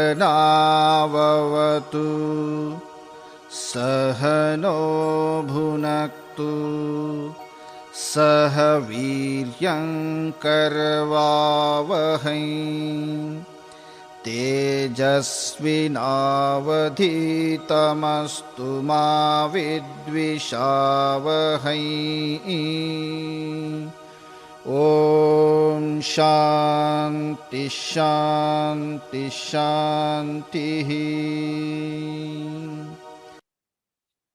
सहनाववतु सहनो भुनक्तु सह वीर्यङ्करवावहै तेजस्विनावधीतमस्तु मा विद्विषावहै। ओम शांति शांति शांति।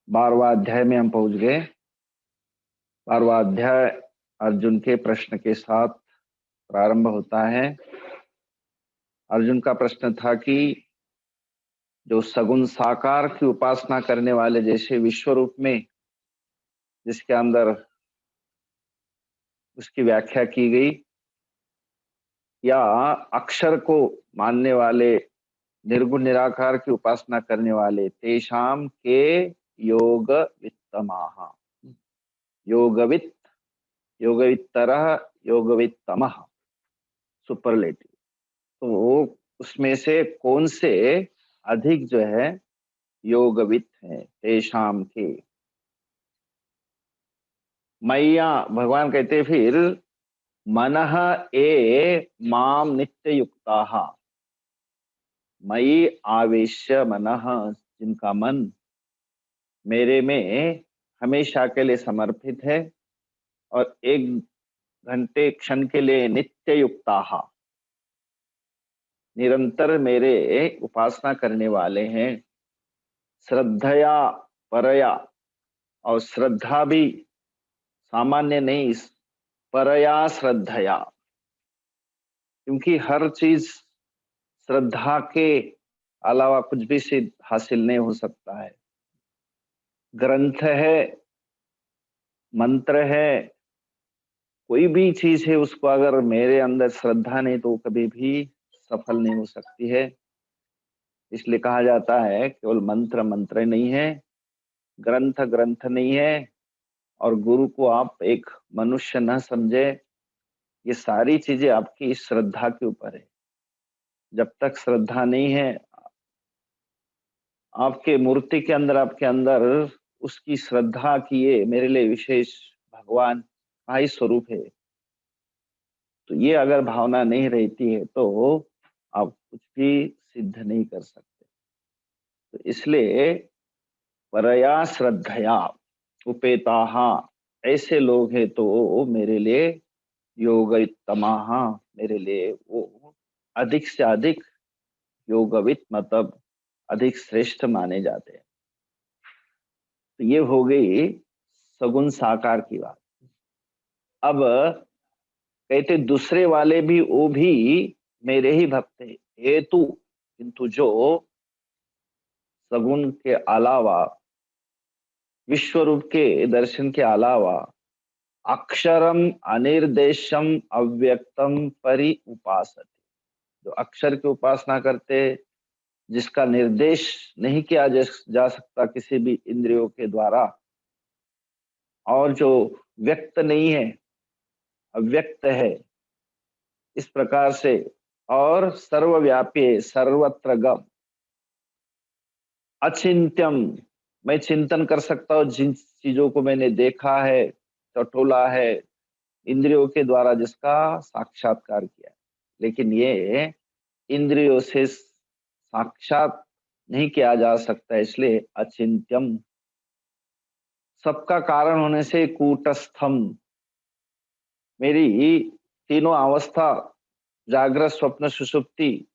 12वां अध्याय में हम पहुंच गए। 12वां अध्याय अर्जुन के प्रश्न के साथ प्रारंभ होता है। अर्जुन का प्रश्न था कि जो सगुण साकार की उपासना करने वाले जैसे विश्व रूप में जिसके अंदर उसकी व्याख्या की गई, या अक्षर को मानने वाले निर्गुण निराकार की उपासना करने वाले, तेषाम के योग वित्तमाह, योगवित्त, योगवित्तरः, योगवित्तमः, सुपरलेटिव। तो उसमें से कौन से अधिक जो है योगवित्त है? तेषाम के, मैया भगवान कहते फिर मनः ए माम नित्य युक्ताः, मयि आवेश्य मनः, जिनका मन मेरे में हमेशा के लिए समर्पित है और 1 घंटे क्षण के लिए नित्य युक्ताः, निरंतर मेरे उपासना करने वाले हैं। श्रद्धया परया, और श्रद्धा भी सामान्य नहीं, परया श्रद्धया, क्योंकि हर चीज श्रद्धा के अलावा कुछ भी सिद्ध हासिल नहीं हो सकता है। ग्रंथ है, मंत्र है, कोई भी चीज है, उसको अगर मेरे अंदर श्रद्धा नहीं तो कभी भी सफल नहीं हो सकती है। इसलिए कहा जाता है केवल मंत्र मंत्र नहीं है, ग्रंथ ग्रंथ नहीं है, और गुरु को आप एक मनुष्य न समझे। ये सारी चीजें आपकी श्रद्धा के ऊपर है। जब तक श्रद्धा नहीं है आपके मूर्ति के अंदर, आपके अंदर उसकी श्रद्धा की ये मेरे लिए विशेष भगवान का ही स्वरूप है, तो ये अगर भावना नहीं रहती है तो आप कुछ भी सिद्ध नहीं कर सकते। तो इसलिए परया श्रद्धया उपेताः, ऐसे लोग हैं तो मेरे लिए योगवित्तमाः, मेरे लिए वो अधिक से अधिक योगवित, मतलब अधिक श्रेष्ठ माने जाते हैं। तो ये हो गई सगुण साकार की बात। अब कहते दूसरे वाले भी, वो भी मेरे ही भक्त है, हेतु, किंतु जो सगुण के अलावा, विश्व रूप के दर्शन के अलावा अक्षरम अनिर्देशम अव्यक्तम परि उपासते, जो अक्षर की उपासना करते, जिसका निर्देश नहीं किया जा सकता किसी भी इंद्रियों के द्वारा, और जो व्यक्त नहीं है, अव्यक्त है इस प्रकार से, और सर्वव्यापी है, सर्वत्र गम, अचिंत्यम, मैं चिंतन कर सकता हूँ जिन चीजों को मैंने देखा है, टटोला है, इंद्रियों के द्वारा जिसका साक्षात्कार किया है, लेकिन ये इंद्रियों से साक्षात नहीं किया जा सकता, इसलिए अचिंत्यम। सबका कारण होने से कूटस्थम, मेरी तीनों अवस्था, जागृत स्वप्न सुषुप्ति,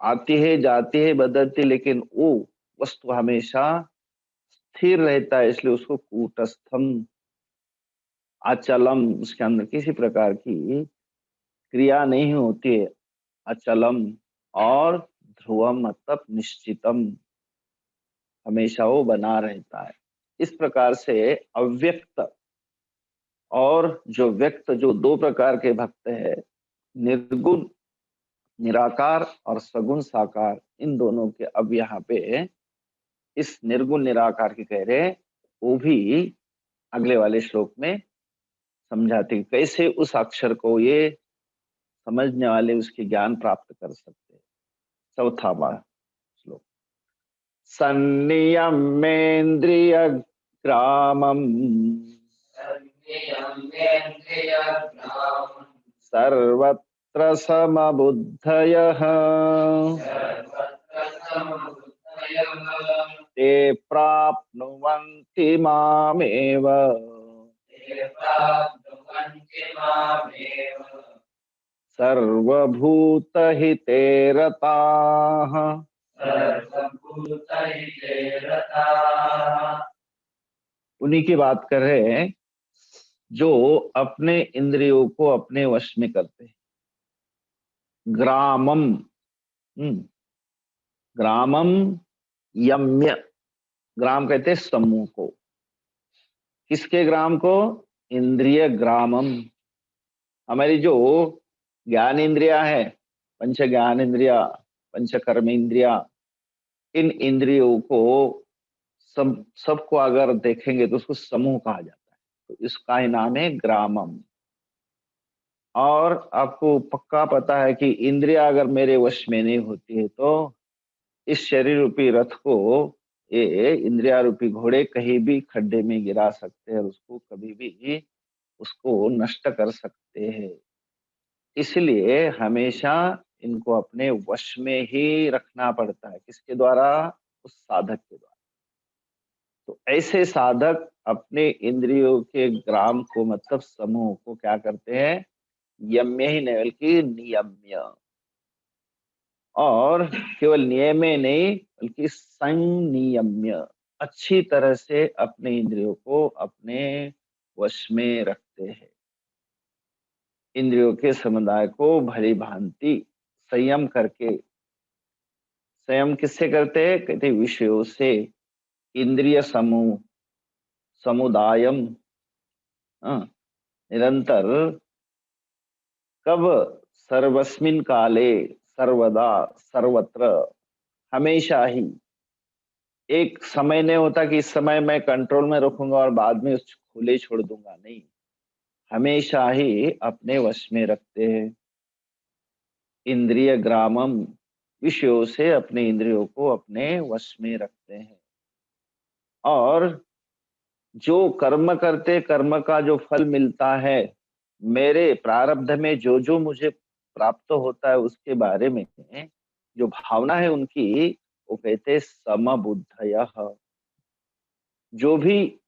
आती है जाती है बदलती, लेकिन वो वस्तु हमेशा स्थिर रहता है, इसलिए उसको कूटस्थम, अचलम, उसके अंदर किसी प्रकार की क्रिया नहीं होती है, अचलम, और ध्रुवम मतलब निश्चितम, हमेशा वो बना रहता है। इस प्रकार से अव्यक्त और जो व्यक्त, जो 2 प्रकार के भक्त है, निर्गुण निराकार और सगुण साकार, इन दोनों के अब यहाँ पे इस निर्गुण निराकार की कह रहे, वो भी अगले वाले श्लोक में समझाते कैसे उस अक्षर को ये समझने वाले उसके ज्ञान प्राप्त कर सकते हैं। चौथा बार सन्नियम्येन्द्रियग्रामम् सर्वत्र समबुद्धयः ते प्राप्नुवन्ति मामेव सर्वभूतहिते रताः। उन्हीं की बात कर रहे हैं जो अपने इंद्रियों को अपने वश में करते हैं। ग्रामम, ग्रामम यम्य, ग्राम कहते हैं समूह को। किसके ग्राम को? इंद्रिय ग्रामम। हमारी जो ज्ञान इंद्रिया है, पंच ज्ञान इंद्रिया, पंच कर्म इंद्रिया, इन इंद्रियों को सबको अगर देखेंगे तो उसको समूह कहा जाता है, तो इसका ही नाम है ग्रामम। और आपको पक्का पता है कि इंद्रिया अगर मेरे वश में नहीं होती है तो इस शरीर रूपी रथ को ये इंद्रिया रूपी घोड़े कहीं भी खड्डे में गिरा सकते हैं और उसको कभी भी उसको नष्ट कर सकते हैं। इसलिए हमेशा इनको अपने वश में ही रखना पड़ता है। किसके द्वारा? उस साधक के द्वारा। तो ऐसे साधक अपने इंद्रियों के ग्राम को, मतलब समूह को क्या करते हैं? यम्य ही नहीं बल्कि नियम्य, और केवल नियमे नहीं बल्कि संनियम्य, अच्छी तरह से अपने इंद्रियों को अपने वश में रखते हैं। इंद्रियों के समुदाय को भली भांति संयम करके, संयम किससे करते हैं? कहते विषयों से। इंद्रिय समूह समुदायम, निरंतर कब? सर्वस्मिन काले, सर्वदा, सर्वत्र, हमेशा ही। एक समय नहीं होता कि इस समय मैं कंट्रोल में रखूंगा और बाद में उस खुले छोड़ दूंगा, नहीं, हमेशा ही अपने वश में रखते हैं। इंद्रिय ग्रामम, विषयों से अपने इंद्रियों को अपने वश में रखते हैं। और जो कर्म करते, कर्म का जो फल मिलता है, मेरे प्रारब्ध में जो जो मुझे प्राप्त होता है उसके बारे में जो भावना है उनकी, वो कहते समबुद्धयः। जो भी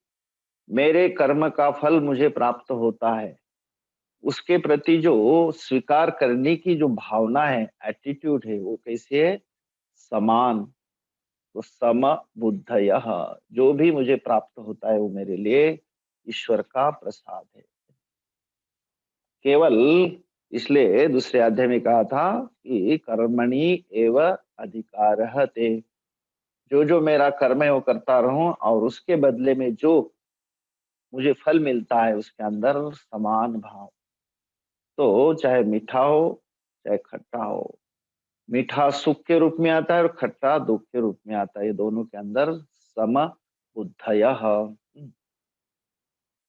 मेरे कर्म का फल मुझे प्राप्त होता है उसके प्रति जो स्वीकार करने की जो भावना है, एटीट्यूड है, वो कैसे है? समान। तो समबुद्धयः, जो भी मुझे प्राप्त होता है वो मेरे लिए ईश्वर का प्रसाद है। केवल इसलिए दूसरे अध्याय में कहा था कि कर्मणि एव अधिकारः ते, जो जो मेरा कर्म है वो करता रहूं और उसके बदले में जो मुझे फल मिलता है उसके अंदर समान भाव। तो चाहे मीठा हो चाहे खट्टा हो, मीठा सुख के रूप में आता है और खट्टा दुख के रूप में आता है, ये दोनों के अंदर सम बुद्धयः,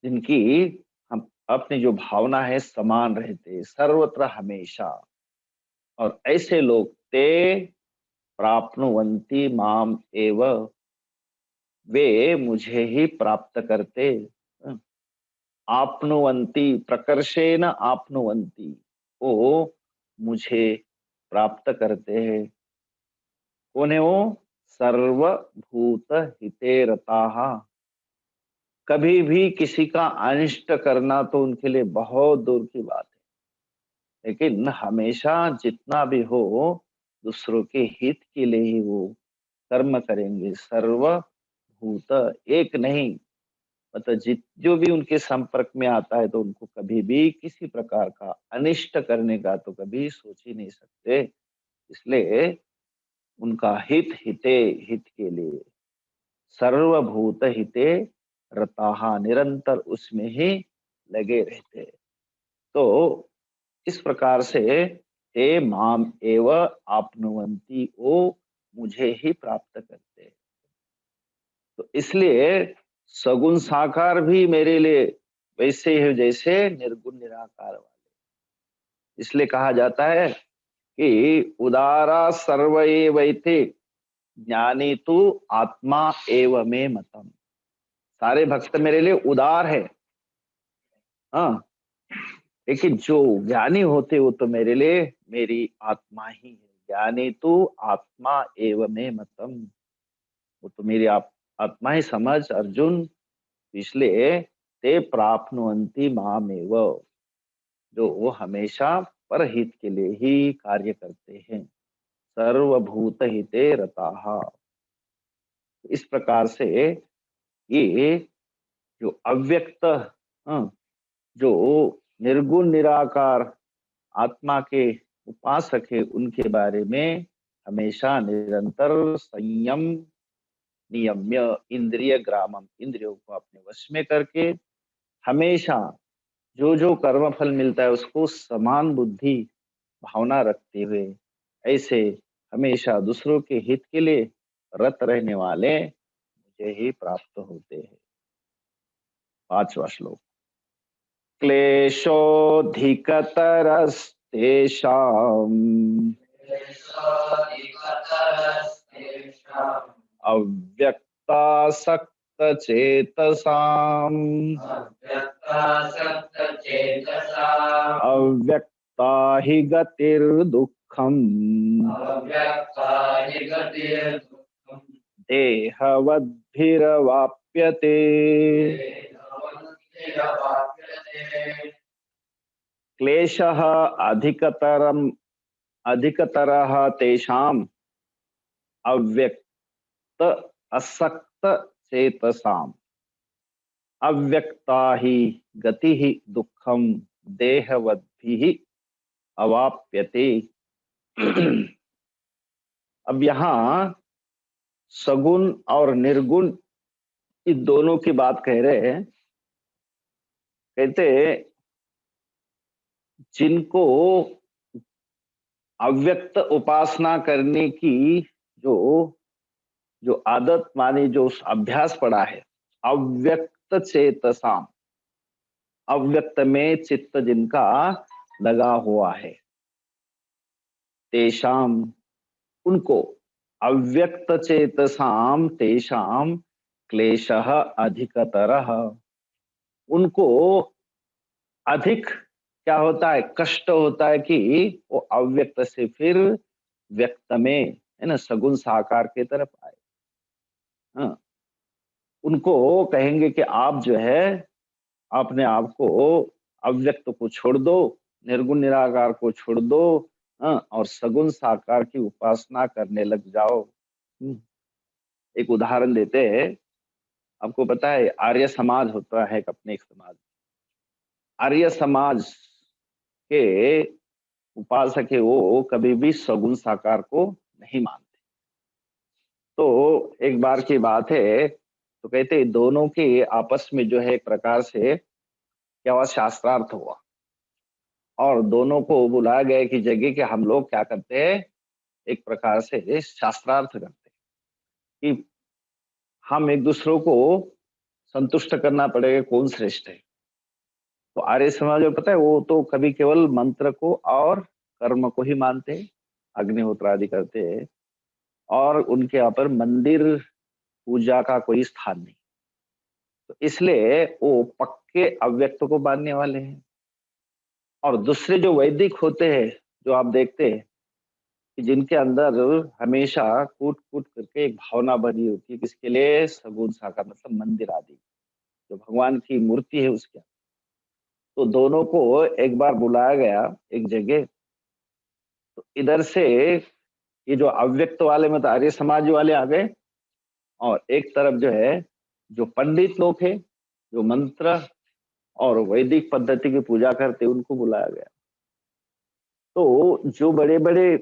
जिनकी हम अपनी जो भावना है समान रहते सर्वत्र हमेशा। और ऐसे लोग ते प्राप्नुवन्ति माम एव, वे मुझे ही प्राप्त करते। आपनुवन्ति, प्रकर्षेण आपनुवन्ति, वो मुझे प्राप्त करते हैं। कौन है वो? सर्वभूत हिते रताः। कभी भी किसी का अनिष्ट करना तो उनके लिए बहुत दूर की बात है, लेकिन हमेशा जितना भी हो दूसरों के हित के लिए ही वो कर्म करेंगे। सर्वभूत, एक नहीं, मतलब जो भी उनके संपर्क में आता है तो उनको कभी भी किसी प्रकार का अनिष्ट करने का तो कभी सोच ही नहीं सकते। इसलिए उनका हित हिते, हित के लिए सर्वभूत हिते रताहा, निरंतर उसमें ही लगे रहते। तो इस प्रकार से ते माम एव आपनुवन्ति, वो मुझे ही प्राप्त करते। तो इसलिए सगुण साकार भी मेरे लिए वैसे ही जैसे निर्गुण निराकार वाले। इसलिए कहा जाता है कि उदारा सर्व एवैते ज्ञानी तु आत्मा एव मे मतम। सारे भक्त मेरे लिए उदार है, हाँ, लेकिन जो ज्ञानी होते वो तो मेरे लिए मेरी आत्मा ही है। ज्ञानी तु आत्मा एव मे मतम, वो तो मेरी आत्मा ही समझ अर्जुन। इसलिए ते प्राप्नुवन्ति मामेव, जो वो हमेशा परहित के लिए ही कार्य करते हैं। सर्वभूत हिते रताः। इस प्रकार से ये जो अव्यक्त, हाँ, जो निर्गुण निराकार आत्मा के उपासक है, उनके बारे में हमेशा निरंतर संयम, नियम्य इंद्रिय ग्रामम, इंद्रियों को अपने वश में करके हमेशा जो जो कर्म फल मिलता है उसको समान बुद्धि भावना रखते हुए ऐसे हमेशा दूसरों के हित के लिए रत रहने वाले मुझे ही प्राप्त होते हैं। 5वां श्लोक। क्लेशोऽधिकतरस्तेषाम् अव्यक्तासक्तचेतसाम् अव्यक्ता हि गतिर्दुःखम् देहवद्भिरवाप्यते। क्लेशः अधिकतरः तेषाम् अव्यक्त असक्त चेतसाम् अव्यक्ता ही गति ही दुखम देहवद्भिः अवाप्यते। अब यहाँ सगुण और निर्गुण इस दोनों की बात कह रहे हैं। कहते जिनको अव्यक्त उपासना करने की जो जो आदत मानी, जो अभ्यास पड़ा है, अव्यक्त चेतसाम, अव्यक्त में चित्त जिनका लगा हुआ है, तेषाम, उनको, अव्यक्त चेतसाम तेषाम क्लेशः अधिकतरः, उनको अधिक क्या होता है, कष्ट होता है कि वो अव्यक्त से फिर व्यक्त में, है ना, सगुण साकार की तरफ आए। हाँ, उनको कहेंगे कि आप जो है अपने आप को अव्यक्त को छोड़ दो, निर्गुण निराकार को छोड़ दो, हाँ, और सगुण साकार की उपासना करने लग जाओ। एक उदाहरण देते हैं। आपको पता है आर्य समाज होता है, अपने एक समाज, आर्य समाज के उपासक है, वो कभी भी सगुण साकार को नहीं मानते। तो एक बार की बात है, तो कहते दोनों के आपस में जो है एक प्रकार से क्या हुआ, शास्त्रार्थ हुआ, और दोनों को बुलाया गया कि जगह के हम लोग क्या करते हैं, एक प्रकार से शास्त्रार्थ करते हैं कि हम एक दूसरे को संतुष्ट करना पड़ेगा कौन श्रेष्ठ है। तो आर्य समाज में पता है वो तो कभी केवल मंत्र को और कर्म को ही मानते हैं, अग्निहोत्र आदि करते हैं, और उनके यहाँ पर मंदिर पूजा का कोई स्थान नहीं। तो इसलिए वो पक्के अव्यक्त को मानने वाले हैं। और दूसरे जो वैदिक होते हैं, जो आप देखते हैं कि जिनके अंदर हमेशा कूट कूट करके एक भावना बनी होती है, किसके लिए, सगुण साकार, मतलब मंदिर आदि जो भगवान की मूर्ति है उसके। तो दोनों को एक बार बुलाया गया एक जगह। तो इधर से ये जो अव्यक्त वाले मतलब आर्य समाज वाले आ गए, और एक तरफ जो है जो पंडित लोग हैं, जो मंत्र और वैदिक पद्धति की पूजा करते, उनको बुलाया गया। तो जो बड़े बड़े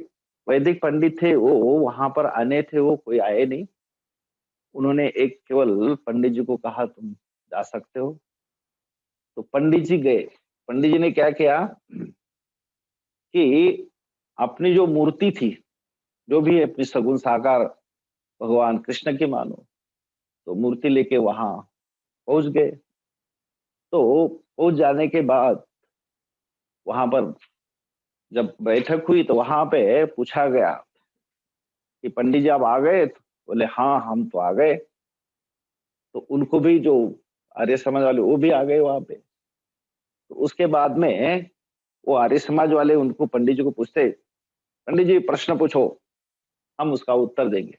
वैदिक पंडित थे वो वहां पर आने थे, वो कोई आए नहीं। उन्होंने एक केवल पंडित जी को कहा तुम जा सकते हो। तो पंडित जी गए। पंडित जी ने क्या किया कि अपनी जो मूर्ति थी, जो भी अपनी सगुण साकार भगवान कृष्ण की मानो, तो मूर्ति लेके वहां पहुंच गए। तो पहुंच जाने के बाद वहां पर जब बैठक हुई तो वहां पे पूछा गया कि पंडित जी आप आ गए, बोले हाँ हम तो आ गए। तो उनको भी जो आर्य समाज वाले वो भी आ गए वहां पे। तो उसके बाद में वो आर्य समाज वाले उनको पंडित जी को पूछते, पंडित जी प्रश्न पूछो, हम उसका उत्तर देंगे।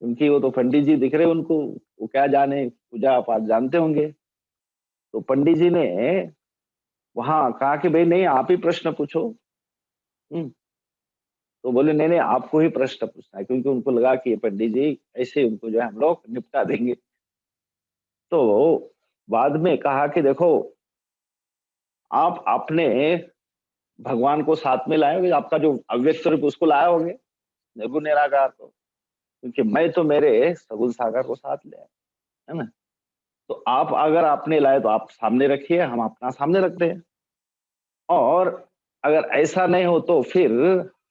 क्योंकि वो तो पंडित जी दिख रहे उनको, वो क्या जाने, पूजा पाठ जानते होंगे। तो पंडित जी ने वहां कहा कि भाई नहीं आप ही प्रश्न पूछो। हम्म, तो बोले नहीं नहीं आपको ही प्रश्न पूछना है, क्योंकि उनको लगा कि ये पंडित जी ऐसे उनको जो है हम लोग निपटा देंगे। तो बाद में कहा कि देखो आप अपने भगवान को साथ में लाए होगे, आपका जो अव्यक्त रूप उसको लाए होंगे, निर्गुण निराकार को, क्योंकि मैं तो मेरे सगुण साकार को साथ ले आया, है ना। तो आप अगर आपने लाए तो आप सामने रखिए, हम अपना सामने रखते हैं। और अगर ऐसा नहीं हो तो फिर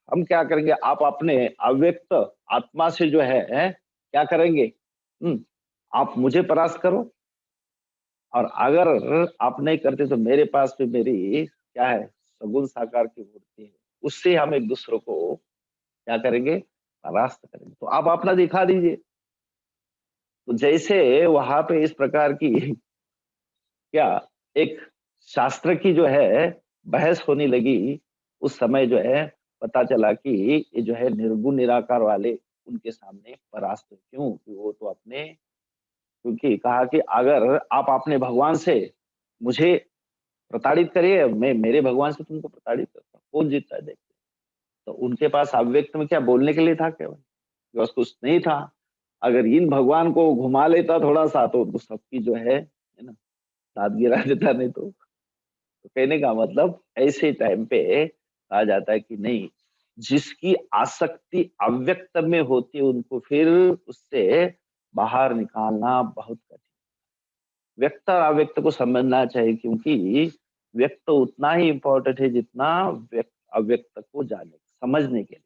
हम क्या करेंगे, आप अपने अव्यक्त आत्मा से जो है क्या करेंगे, आप मुझे परास्त करो। और अगर आप नहीं करते तो मेरे पास भी मेरी क्या है, सगुण साकार की मूर्ति है, उससे हम एक दूसरे को क्या करेंगे, परास्त करेंगे। तो आप अपना दिखा दीजिए। तो जैसे वहां पे इस प्रकार की क्या एक शास्त्र की जो है बहस होने लगी, उस समय जो है पता चला कि ये जो है निर्गुण निराकार वाले उनके सामने परास्त हुए। क्यों कि वो तो अपने, क्योंकि कहा कि अगर आप अपने भगवान से मुझे प्रताड़ित करिए, मैं मेरे भगवान से तुमको प्रताड़ित करता हूँ, कौन जीतता है देखते। तो उनके पास अव्यक्त में क्या बोलने के लिए था, केवल बस कुछ नहीं था। अगर इन भगवान को घुमा लेता थोड़ा सा तो सबकी जो है ना, दाद गिरा देता। नहीं तो कहने का मतलब ऐसे टाइम पे कहा जाता है कि नहीं, जिसकी आसक्ति अव्यक्त में होती है उनको फिर उससे बाहर निकालना बहुत कठिन। व्यक्त और अव्यक्त को समझना चाहिए, क्योंकि व्यक्त उतना ही इंपॉर्टेंट है जितना व्यक्त अव्यक्त को जाने समझने के लिए।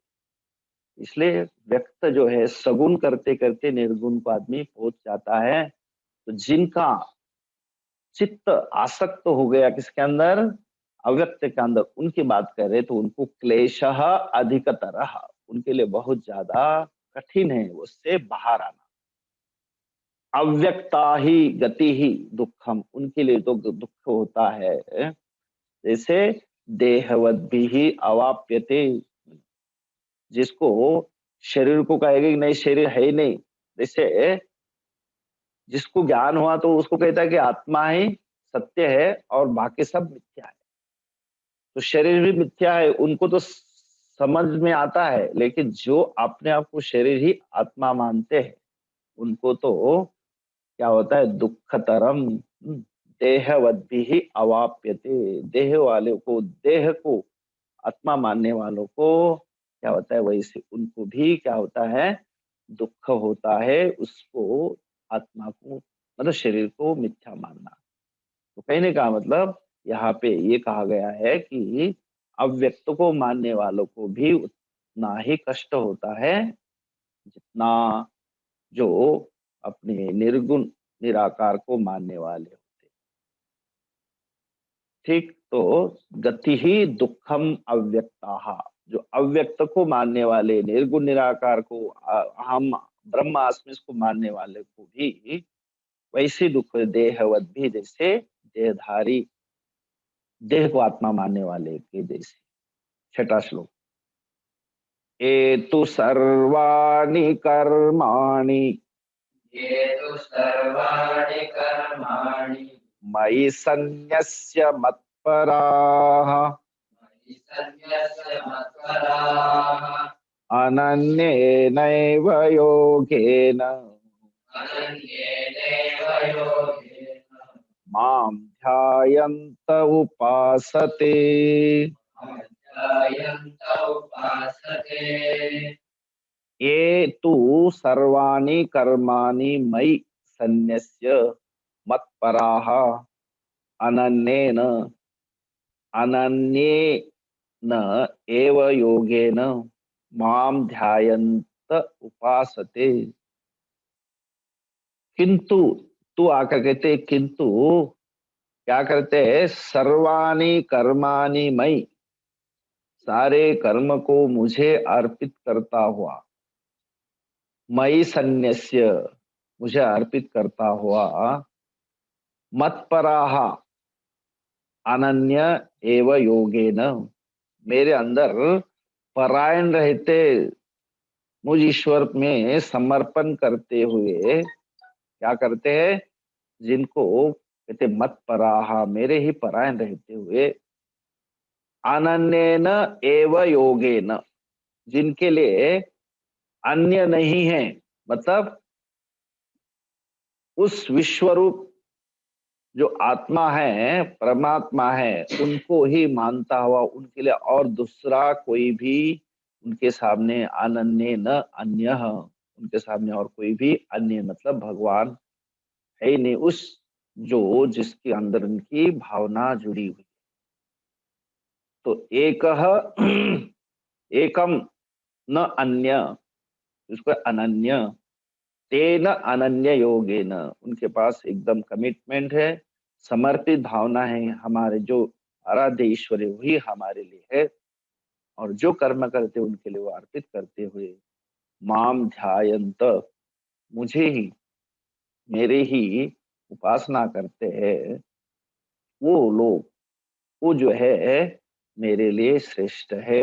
इसलिए व्यक्त जो है सगुण करते करते निर्गुण को आदमी पहुंच जाता है। तो जिनका चित्त आसक्त हो गया किसके अंदर, अव्यक्त के अंदर, उनकी बात कर रहे तो उनको क्लेशः अधिकतरः, उनके लिए बहुत ज्यादा कठिन है उससे बाहर आना। अव्यक्ता ही गति ही दुखम, उनके लिए तो दुख होता है। जैसे देहवत भी ही अवाप्यते, जिसको शरीर को कहेगा कि नहीं शरीर है ही नहीं, जैसे जिसको ज्ञान हुआ तो उसको कहता है कि आत्मा ही सत्य है और बाकी सब मिथ्या है। तो शरीर भी मिथ्या है उनको तो समझ में आता है, लेकिन जो अपने आप को शरीर ही आत्मा मानते हैं उनको तो क्या होता है, दुखतरम देहवद्भि ही अवाप्यते, देह वाले को, देह को आत्मा मानने वालों को क्या होता है, वैसे उनको भी क्या होता है, दुख होता है। उसको आत्मा को मतलब शरीर को मिथ्या मानना। तो कहने का मतलब यहाँ पे ये कहा गया है कि अव्यक्त को मानने वालों को भी उतना ही कष्ट होता है जितना जो अपने निर्गुण निराकार को मानने वाले होते। ठीक, तो गति ही दुखम अव्यक्ता, जो अव्यक्त को मानने वाले निर्गुण निराकार को हम ब्रह्मास्मि को मानने वाले को भी वैसे दुख देहवत भी, जैसे देहधारी देह को आत्मा मानने वाले के जैसे। छठा श्लोक, ये तु सर्वाणि कर्माणि ये तु सर्वाणि कर्माणि मयि सन्न्यस्य मत्पराः मयि सन्न्यस्य मत्पराः अनन्येनैव योगेन अनन्येनैव योगेन मां ध्यायन्त उपासते। ध्यायन्त उपासते। ये तु सर्वाणि कर्माणि मयि सन्न्यस्य मत्पराः अनन्येन अनन्येन एव योगेन माम ध्यायन्त उपासते। किंतु, तू आकर कहते किंतु क्या करते हैं, सर्वाणि कर्माणि मयि, सारे कर्म को मुझे अर्पित करता हुआ, मयि सन्न्यस्य, मुझे अर्पित करता हुआ, मत्पराः अनन्य एव योगेन, मेरे अंदर परायण रहते, मुझ ईश्वर में समर्पण करते हुए, क्या करते हैं, जिनको कहते मत्पराः, मेरे ही परायण रहते हुए, अनन्येन एव योगेन, जिनके लिए अन्य नहीं है, मतलब उस विश्वरूप जो आत्मा है, परमात्मा है, उनको ही मानता हुआ, उनके लिए और दूसरा कोई भी उनके सामने अनन्य न अन्य, उनके सामने और कोई भी अन्य मतलब भगवान है ही नहीं, उस जो जिसके अंदर उनकी भावना जुड़ी हुई। तो एक एकम न अन्य, उसको अनन्य, तेन अनन्य योगेन, उनके पास एकदम कमिटमेंट है, समर्पित भावना है, हमारे जो आराध्य ईश्वर है वही हमारे लिए है, और जो कर्म करते उनके लिए वो अर्पित करते हुए, माम ध्यायंत, मुझे ही, मेरे ही उपासना करते हैं वो लोग, वो जो है मेरे लिए श्रेष्ठ है।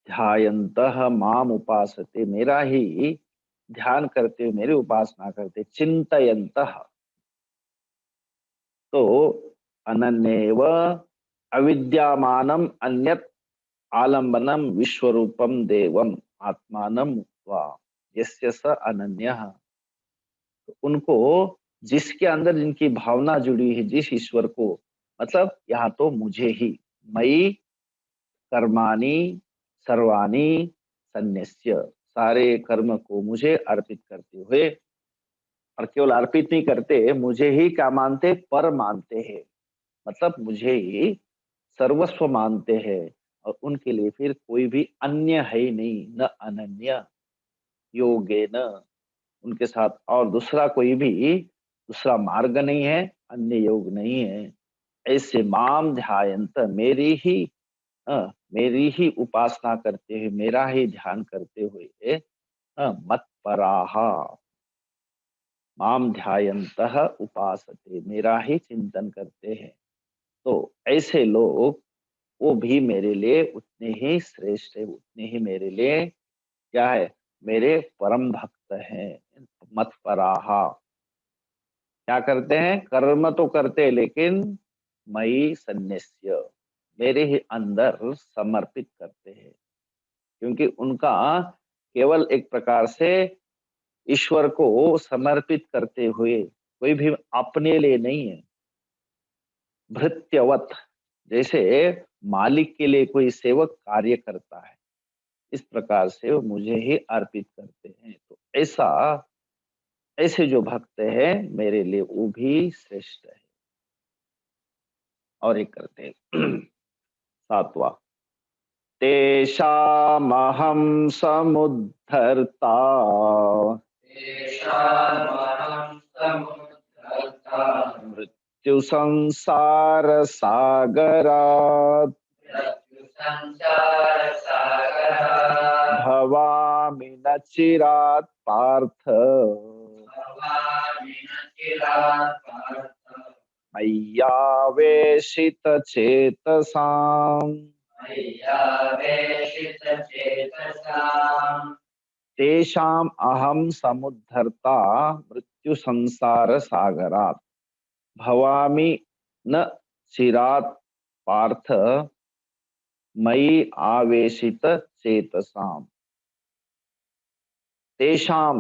ध्यायन्तः माम उपासते, मेरा ही ध्यान करते हुए मेरी उपासना करते, चिंतयन्तः, तो अनन्येव अविद्यामानम अन्यत आलम्बनम विश्वरूपम देवम आत्मानम मुक्त्वा यस्य स अनन्यः, तो उनको, जिसके अंदर जिनकी भावना जुड़ी है, जिस ईश्वर को, मतलब यहाँ तो मुझे ही, मई कर्माणि सर्वाणि सन्न्यस्य, सारे कर्म को मुझे अर्पित करते हुए, और केवल अर्पित नहीं करते, मुझे ही क्या मानते, पर मानते हैं, मतलब मुझे ही सर्वस्व मानते हैं, और उनके लिए फिर कोई भी अन्य है ही नहीं, न अनन्य योगे न, उनके साथ और दूसरा कोई भी दूसरा मार्ग नहीं है, अन्य योग नहीं है। ऐसे माम ध्यायंत, मेरी ही उपासना करते हुए, मेरा ही ध्यान करते हुए, मत पराहा, माम ध्यायन्तः उपासते, मेरा ही चिंतन करते हैं, तो ऐसे लोग, वो भी मेरे लिए उतने ही श्रेष्ठ है, उतने ही मेरे लिए क्या है, मेरे परम भक्त हैं। मत पराहा, क्या करते हैं, कर्म तो करते हैं, लेकिन मई सन्न्यस्य, मेरे ही अंदर समर्पित करते हैं, क्योंकि उनका केवल एक प्रकार से ईश्वर को समर्पित करते हुए, कोई भी अपने लिए नहीं है, भृत्यवत, जैसे मालिक के लिए कोई सेवक कार्य करता है, इस प्रकार से वो मुझे ही अर्पित करते हैं। तो ऐसा, ऐसे जो भक्त है मेरे लिए वो भी श्रेष्ठ है। और एक करते हैं सातवां, तेषामहं समुद्धर्ता, तेषामहं समुद्धर्ता मृत्यु संसार सागरात्, मृत्युसंसारसागरात् भवामि न चिरात् पार्थ, भवामि न चिरात् पार्थ मय्यावेशितचेतसाम्, मय्यावेशितचेतसाम् तेषाम् अहं समुद्धर्ता मृत्यु संसार सागरात्, भवामि न चिरात् पार्थ मयि आवेशित चेतसाम्, तेषाम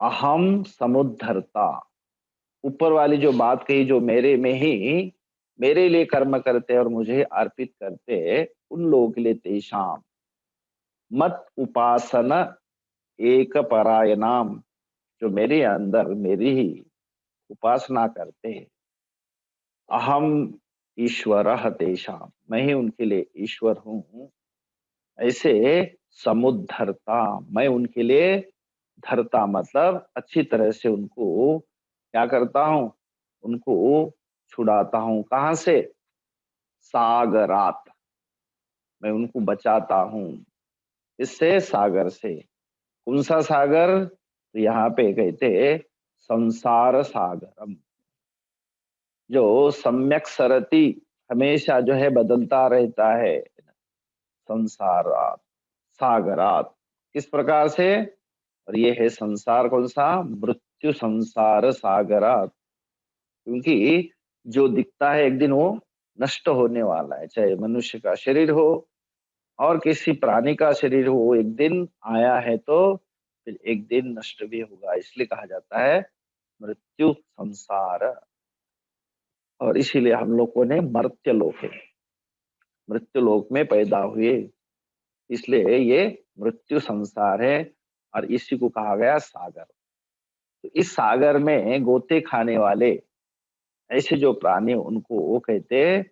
अहम समुद्धरता, ऊपर वाली जो बात कही, जो मेरे में ही मेरे लिए कर्म करते और मुझे अर्पित करते, उन लोगों के लिए तेषाम, मत उपासना एक परायणाम, जो मेरे अंदर मेरी ही उपासना करते हैं, अहम ईश्वरः तेषाम, मैं ही उनके लिए ईश्वर हूँ, ऐसे समुद्धरता, मैं उनके लिए, धरता मतलब अच्छी तरह से उनको क्या करता हूँ, उनको छुड़ाता हूँ, कहाँ से, सागरात, मैं उनको बचाता हूँ, इससे सागर से, कौन सा सागर? तो यहाँ पे कहते संसार सागरम, जो सम्यक सरति, हमेशा जो है बदलता रहता है, संसारात सागरात। किस प्रकार से? और ये है संसार कौन सा? मृत्यु संसार सागरात। क्योंकि जो दिखता है एक दिन वो नष्ट होने वाला है, चाहे मनुष्य का शरीर हो और किसी प्राणी का शरीर हो, वो एक दिन आया है तो फिर एक दिन नष्ट भी होगा, इसलिए कहा जाता है मृत्यु संसार। और इसीलिए हम लोगों ने मर्त्य लोक है, मृत्यु लोक में पैदा हुए, इसलिए ये मृत्यु संसार है। और इसी को कहा गया सागर। तो इस सागर में गोते खाने वाले ऐसे जो प्राणी, उनको वो कहते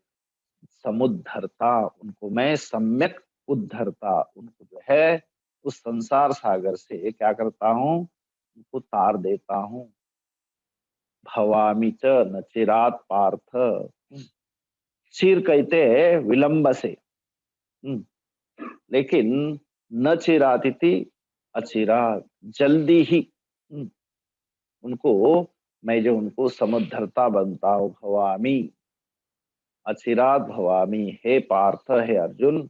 समुद्धरता, उनको मैं सम्यक उद्धरता, उनको जो है उस संसार सागर से क्या करता हूँ, उनको तार देता हूँ। भवामी च न चिरात पार्थ, चिर कहते हैं विलंब से, लेकिन न चिरातिथि अचिरात, जल्दी ही। उनको मैं जो उनको समुद्धरता बनता हूँ, भवामी अचिरात भवामी, हे पार्थ, हे अर्जुन,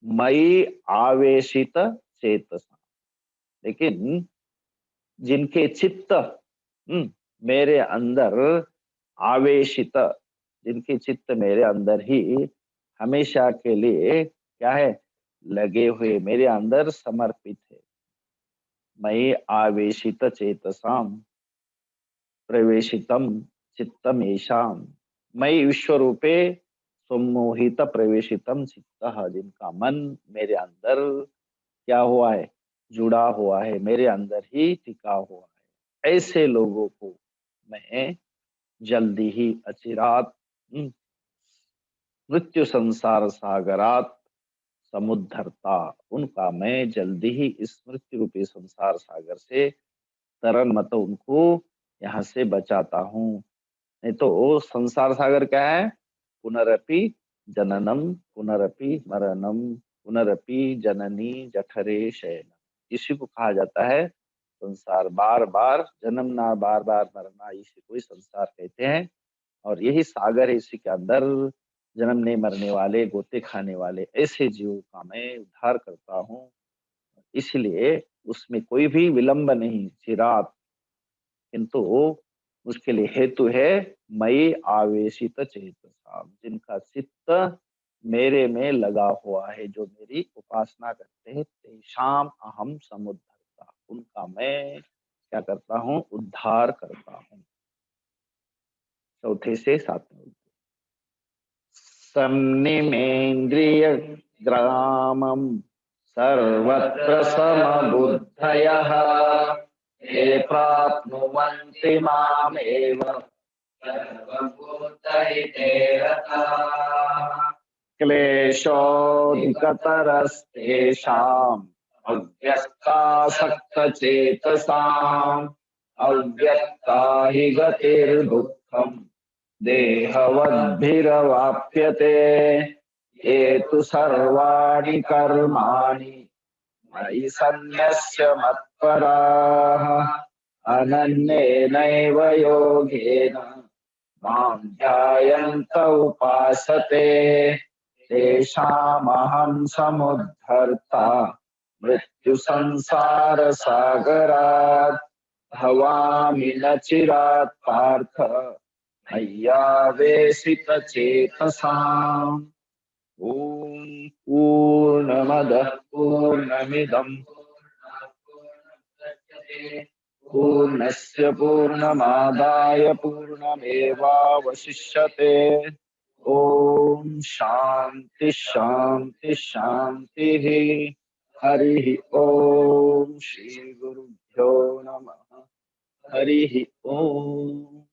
मई आवेशित चेतसा, लेकिन जिनके चित्त मेरे अंदर आवेशित, जिनके चित्त मेरे अंदर ही हमेशा के लिए क्या है, लगे हुए, मेरे अंदर समर्पित है। मई आवेशित चेतसाम प्रवेशितम चित्तम ऐशाम, मई विश्व रूपे सम्मोहित प्रवेशितम चित्त, जिनका मन मेरे अंदर क्या हुआ है, जुड़ा हुआ है, मेरे अंदर ही टिका हुआ है, ऐसे लोगों को मैं जल्दी ही अचिरात मृत्यु संसार सागरात समुद्धरता, उनका मैं जल्दी ही इस मृत्यु रूपी संसार सागर से तरन मत उनको यहाँ से बचाता हूँ। नहीं तो संसार सागर क्या है? पुनरपि जननम पुनरपि मरणम पुनरपि जननी जठरे शयनम, इसी को कहा जाता है संसार, बार बार जन्मना, बार बार मरना, इसी को ही संसार कहते हैं। और यही सागर है, इसी के अंदर जन्मने मरने वाले, गोते खाने वाले ऐसे जीवों का मैं उद्धार करता हूँ। इसलिए उसमें कोई भी विलंब नहीं, चिरात, किंतु उसके लिए हेतु है मई आवेशित चेतसा, जिनका चित्त मेरे में लगा हुआ है, जो मेरी उपासना करते हैं, तेषाम अहम समुद्धरता, उनका मैं क्या करता हूँ, उद्धार करता हूँ। चौथे से सातवें, संनिमेन्द्रिय ग्रामम सर्वत्र समबुद्धयः ये प्राप्नुवन्ति मामेव सर्वभूतहिते रताः। क्लेशोऽधिकतरस्तेषाम् अव्यक्तासक्तचेतसाम् अव्यक्ता हि गतिर्दुःखम् देहवद्भिरवाप्यते ये तु सर्वाणि कर्माणि मयि सन्न्यस्य मत्पराः अनन्येनैव योगेन मां ध्यायन्त उपासते तेषामहं समुद्धर्ता मृत्युसंसारसागरात् भवामि न चिरात् पार्थ मय्यावेशितचेतसाम्। ॐ पूर्णमदः पूर्णमिदं पूर्णस्य पूर्णमादाय पूर्णमेवावशिष्यते। ॐ शान्ति शान्ति शान्तिः। हरिः ॐ श्री गुरुभ्यो नमः। हरिः ॐ।